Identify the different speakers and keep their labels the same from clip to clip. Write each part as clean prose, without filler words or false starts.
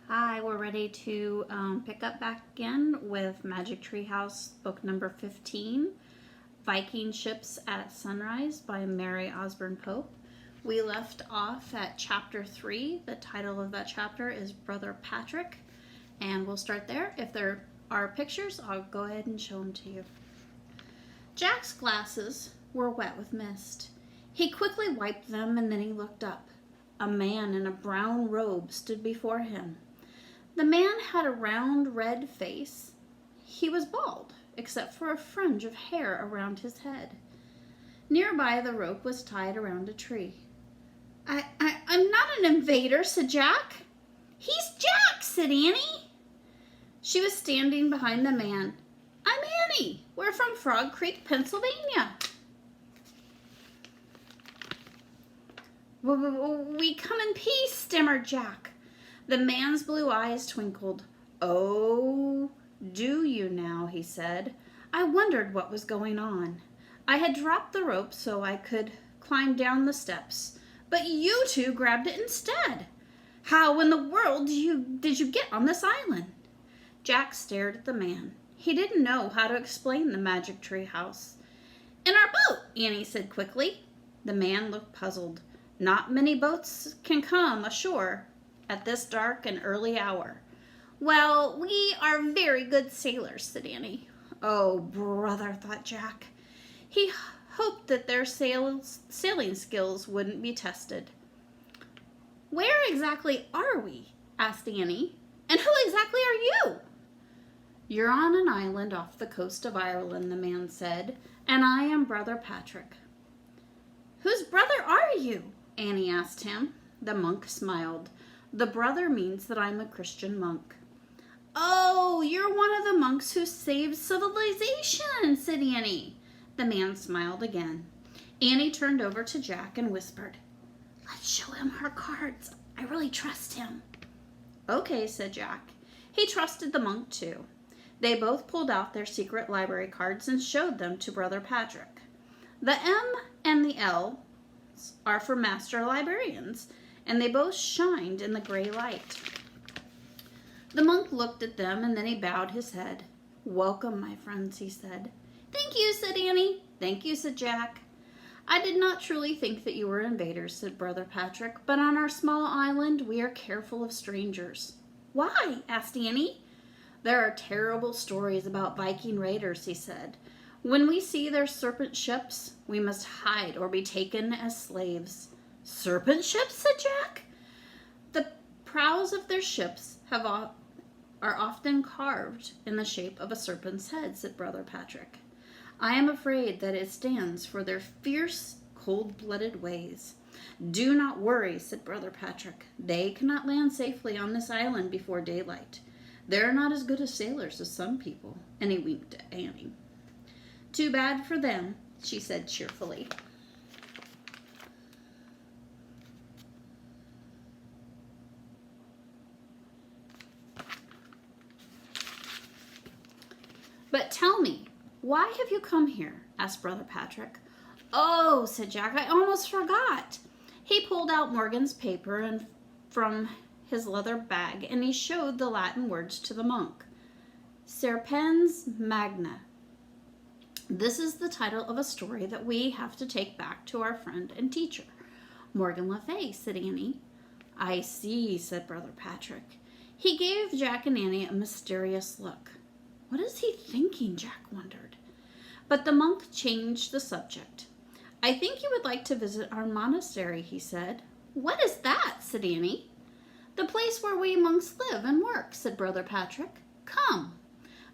Speaker 1: Hi, we're ready to pick up back again with Magic Tree House book number 15, Viking Ships at Sunrise by Mary Osborne Pope. We left off at chapter 3. The title of that chapter is Brother Patrick, and we'll start there. If there are pictures, I'll go ahead and show them to you. Jack's glasses were wet with mist. He quickly wiped them and then he looked up. A man in a brown robe stood before him. The man had a round red face. He was bald, except for a fringe of hair around his head. Nearby, the rope was tied around a tree. I'm not an invader, said Jack. He's Jack, said Annie. She was standing behind the man. I'm Annie. We're from Frog Creek, Pennsylvania. We come in peace, stammered Jack. The man's blue eyes twinkled. Oh, do you now, he said. I wondered what was going on. I had dropped the rope so I could climb down the steps, but you two grabbed it instead. How in the world did you get on this island? Jack stared at the man. He didn't know how to explain the Magic Tree House. In our boat, Annie said quickly. The man looked puzzled. Not many boats can come ashore at this dark and early hour. Well, we are very good sailors, said Annie. Oh, brother, thought Jack. He hoped that their sailing skills wouldn't be tested. Where exactly are we? Asked Annie. And who exactly are you? You're on an island off the coast of Ireland, the man said, and I am Brother Patrick. Whose brother are you? Annie asked him. The monk smiled. The brother means that I'm a Christian monk. Oh, you're one of the monks who saved civilization, said Annie. The man smiled again. Annie turned over to Jack and whispered, Let's show him our cards. I really trust him. Okay, said Jack. He trusted the monk too. They both pulled out their secret library cards and showed them to Brother Patrick. The M and the L are for master librarians, and they both shined in the gray light. The monk looked at them, and then he bowed his head. Welcome, my friends, he said. Thank you, said Annie. Thank you, said Jack. I did not truly think that you were invaders, said Brother Patrick, but on our small island we are careful of strangers. Why? Asked Annie. There are terrible stories about Viking raiders, he said. When we see their serpent ships, we must hide or be taken as slaves. Serpent ships, said Jack. The prows of their ships are often carved in the shape of a serpent's head, said Brother Patrick. I am afraid that it stands for their fierce, cold-blooded ways. Do not worry, said Brother Patrick. They cannot land safely on this island before daylight. They're not as good as sailors as some people. And he winked at Annie. Too bad for them, she said cheerfully. But tell me, why have you come here? Asked Brother Patrick. Oh, said Jack, I almost forgot. He pulled out Morgan's paper and from his leather bag, and he showed the Latin words to the monk. Serpens magna. This is the title of a story that we have to take back to our friend and teacher, Morgan Le Fay, said Annie. I see, said Brother Patrick. He gave Jack and Annie a mysterious look. What is he thinking? Jack wondered. But the monk changed the subject. I think you would like to visit our monastery, he said. What is that? Said Annie. The place where we monks live and work, said Brother Patrick. Come.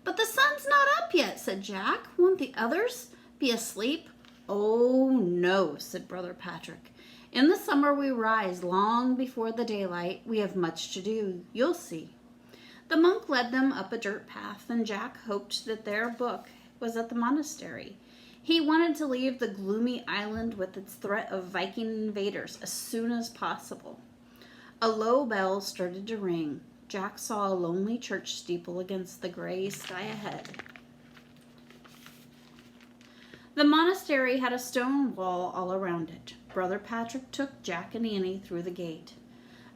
Speaker 1: But the sun's not up yet, said Jack. Won't the others be asleep? Oh, no, said Brother Patrick. In the summer we rise long before the daylight. We have much to do. You'll see. The monk led them up a dirt path, and Jack hoped that their book was at the monastery. He wanted to leave the gloomy island with its threat of Viking invaders as soon as possible. A low bell started to ring. Jack saw a lonely church steeple against the gray sky ahead. The monastery had a stone wall all around it. Brother Patrick took Jack and Annie through the gate.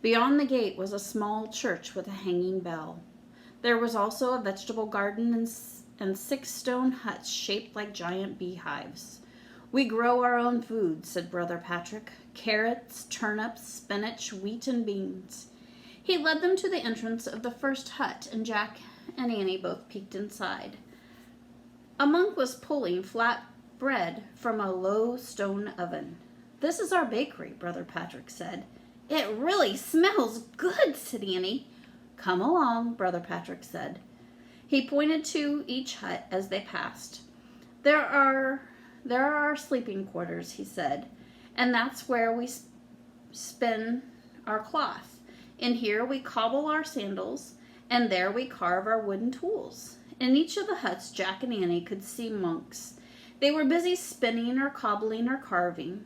Speaker 1: Beyond the gate was a small church with a hanging bell. There was also a vegetable garden and 6 stone huts shaped like giant beehives. "We grow our own food," said Brother Patrick. "Carrots, turnips, spinach, wheat, and beans." He led them to the entrance of the first hut, and Jack and Annie both peeked inside. A monk was pulling flat bread from a low stone oven. "This is our bakery," Brother Patrick said. "It really smells good," said Annie. "Come along," Brother Patrick said. He pointed to each hut as they passed. There are our sleeping quarters," he said, "and that's where we spin our cloth. In here we cobble our sandals, and there we carve our wooden tools." In each of the huts, Jack and Annie could see monks. They were busy spinning or cobbling or carving.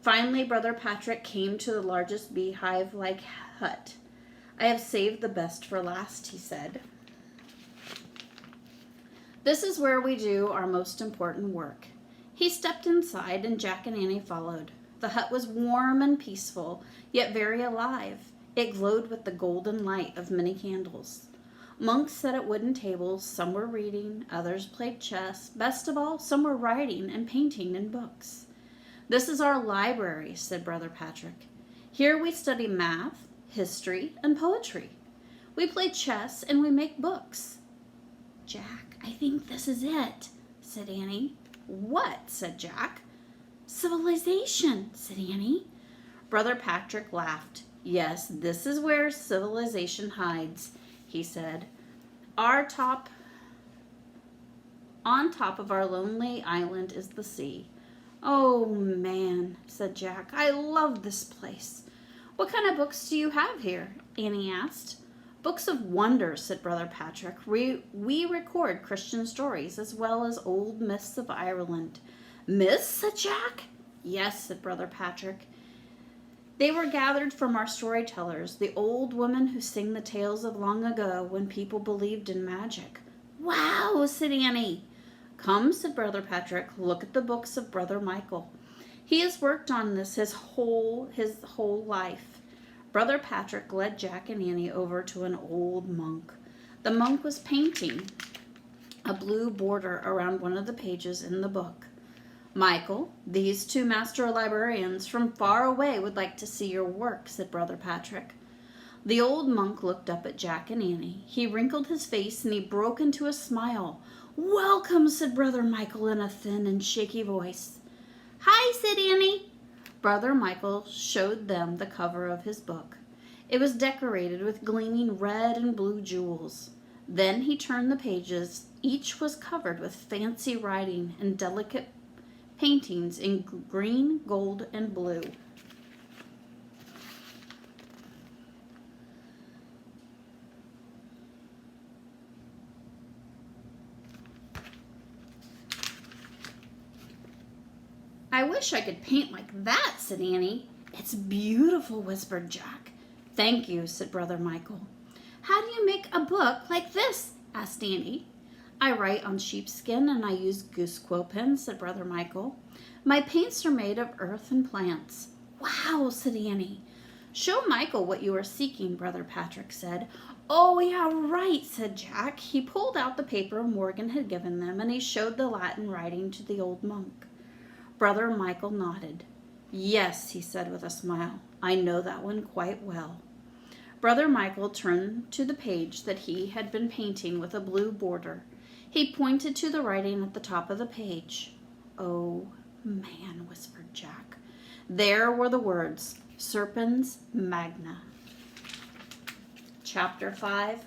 Speaker 1: Finally, Brother Patrick came to the largest beehive-like hut. "I have saved the best for last," he said. "This is where we do our most important work." He stepped inside, and Jack and Annie followed. The hut was warm and peaceful, yet very alive. It glowed with the golden light of many candles. Monks sat at wooden tables. Some were reading, others played chess. Best of all, some were writing and painting in books. "This is our library," said Brother Patrick. "Here we study math, history, and poetry. We play chess and we make books." "Jack, I think this is it," said Annie. "What?" said Jack. "Civilization," said Annie. Brother Patrick laughed. "Yes, this is where civilization hides," he said. On top of our lonely island is the sea." "Oh, man," said Jack, "I love this place." "What kind of books do you have here?" Annie asked. "Books of wonder," said Brother Patrick. We record Christian stories as well as old myths of Ireland." "Myths?" said Jack. "Yes," said Brother Patrick. "They were gathered from our storytellers, the old women who sing the tales of long ago when people believed in magic." "Wow," said Annie. "Come," said Brother Patrick, "look at the books of Brother Michael. He has worked on this his whole life." Brother Patrick led Jack and Annie over to an old monk. The monk was painting a blue border around one of the pages in the book. "Michael, these 2 master librarians from far away would like to see your work," said Brother Patrick. The old monk looked up at Jack and Annie. He wrinkled his face and he broke into a smile. "Welcome," said Brother Michael in a thin and shaky voice. "Hi," said Annie. Brother Michael showed them the cover of his book. It was decorated with gleaming red and blue jewels. Then he turned the pages. Each was covered with fancy writing and delicate paintings in green, gold, and blue. "I wish I could paint like that," said Annie. "It's beautiful," whispered Jack. "Thank you," said Brother Michael. "How do you make a book like this?" asked Annie. "I write on sheepskin and I use goose quill pens," said Brother Michael. "My paints are made of earth and plants." "Wow," said Annie. "Show Michael what you are seeking," Brother Patrick said. "Oh, yeah, right," said Jack. He pulled out the paper Morgan had given them and he showed the Latin writing to the old monk. Brother Michael nodded. "Yes," he said with a smile, "I know that one quite well." Brother Michael turned to the page that he had been painting with a blue border. He pointed to the writing at the top of the page. "Oh, man," whispered Jack. There were the words, Serpens Magna. Chapter 5,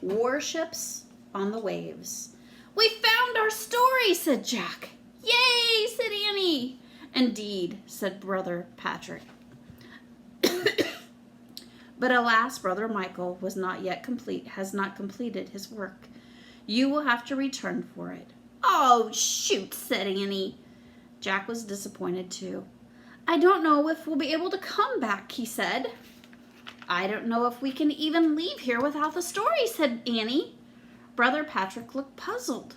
Speaker 1: Warships on the Waves. "We found our story," said Jack. "Yay," said Annie. "Indeed," said Brother Patrick. But alas, Brother Michael has not completed his work. You will have to return for it." "Oh, shoot," said Annie. Jack was disappointed too. "I don't know if we'll be able to come back," he said. "I don't know if we can even leave here without the story," said Annie. Brother Patrick looked puzzled.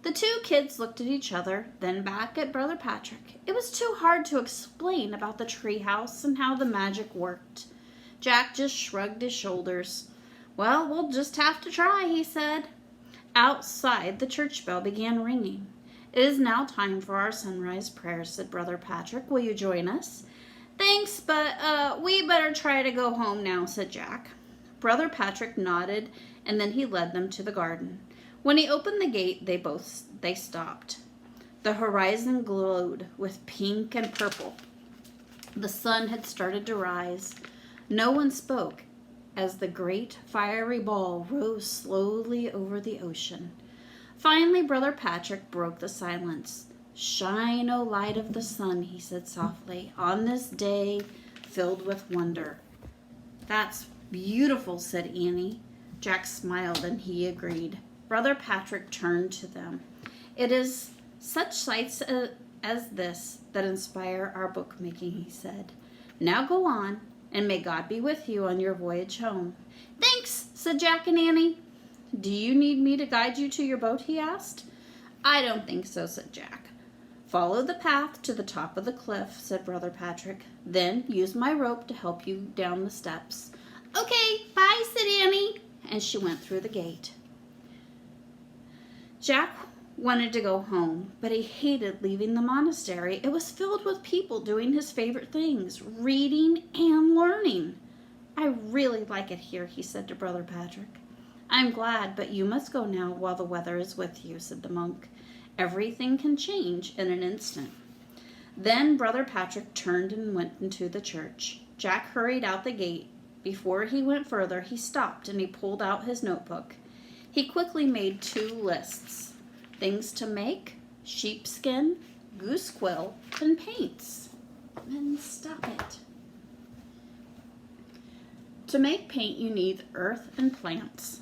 Speaker 1: The 2 kids looked at each other, then back at Brother Patrick. It was too hard to explain about the treehouse and how the magic worked. Jack just shrugged his shoulders. Well, we'll just have to try, he said. Outside, the church bell began ringing. It is now time for our sunrise prayers, said Brother Patrick. Will you join us? Thanks, but we better try to go home now, said Jack. Brother Patrick nodded, and then he led them to the garden. When he opened the gate, they stopped. The horizon glowed with pink and purple. The sun had started to rise. No one spoke as the great fiery ball rose slowly over the ocean. Finally, Brother Patrick broke the silence. Shine, O light of the sun, he said softly, on this day filled with wonder. That's beautiful, said Annie. Jack smiled and he agreed. Brother Patrick turned to them. It is such sights as this that inspire our bookmaking, he said. Now go on, and may God be with you on your voyage home. Thanks, said Jack and Annie. Do you need me to guide you to your boat, he asked. I don't think so, said Jack. Follow the path to the top of the cliff, said Brother Patrick. Then use my rope to help you down the steps. Okay, bye, said Annie, and she went through the gate. Jack wanted to go home, but he hated leaving the monastery. It was filled with people doing his favorite things, reading and learning. I really like it here, he said to Brother Patrick. I'm glad, but you must go now while the weather is with you, said the monk. Everything can change in an instant. Then Brother Patrick turned and went into the church. Jack hurried out the gate. Before he went further, he stopped and he pulled out his notebook. He quickly made 2 lists. Things to make, sheepskin, goose quill, and paints. And stop it. To make paint, you need earth and plants.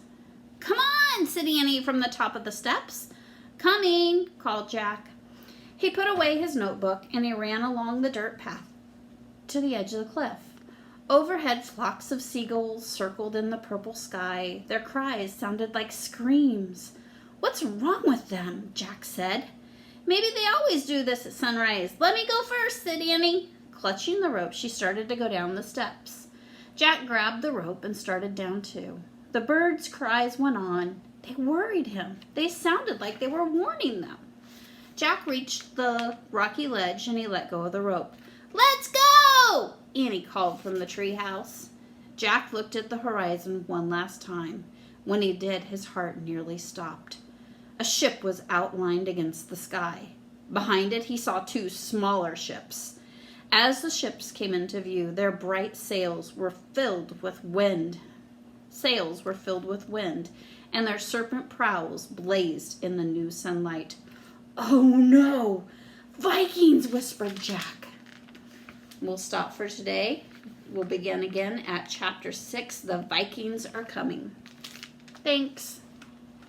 Speaker 1: Come on, said Annie from the top of the steps. Coming, called Jack. He put away his notebook and he ran along the dirt path to the edge of the cliff. Overhead, flocks of seagulls circled in the purple sky. Their cries sounded like screams. What's wrong with them? Jack said. Maybe they always do this at sunrise. Let me go first, said Annie. Clutching the rope, she started to go down the steps. Jack grabbed the rope and started down too. The birds' cries went on. They worried him. They sounded like they were warning them. Jack reached the rocky ledge and he let go of the rope. Let's go! Annie called from the treehouse. Jack looked at the horizon one last time. When he did, his heart nearly stopped. A ship was outlined against the sky. Behind it, he saw 2 smaller ships. As the ships came into view, their bright sails were filled with wind. And their serpent prows blazed in the new sunlight. Oh no! Vikings, whispered Jack. We'll stop for today. We'll begin again at chapter 6. The Vikings are coming. Thanks.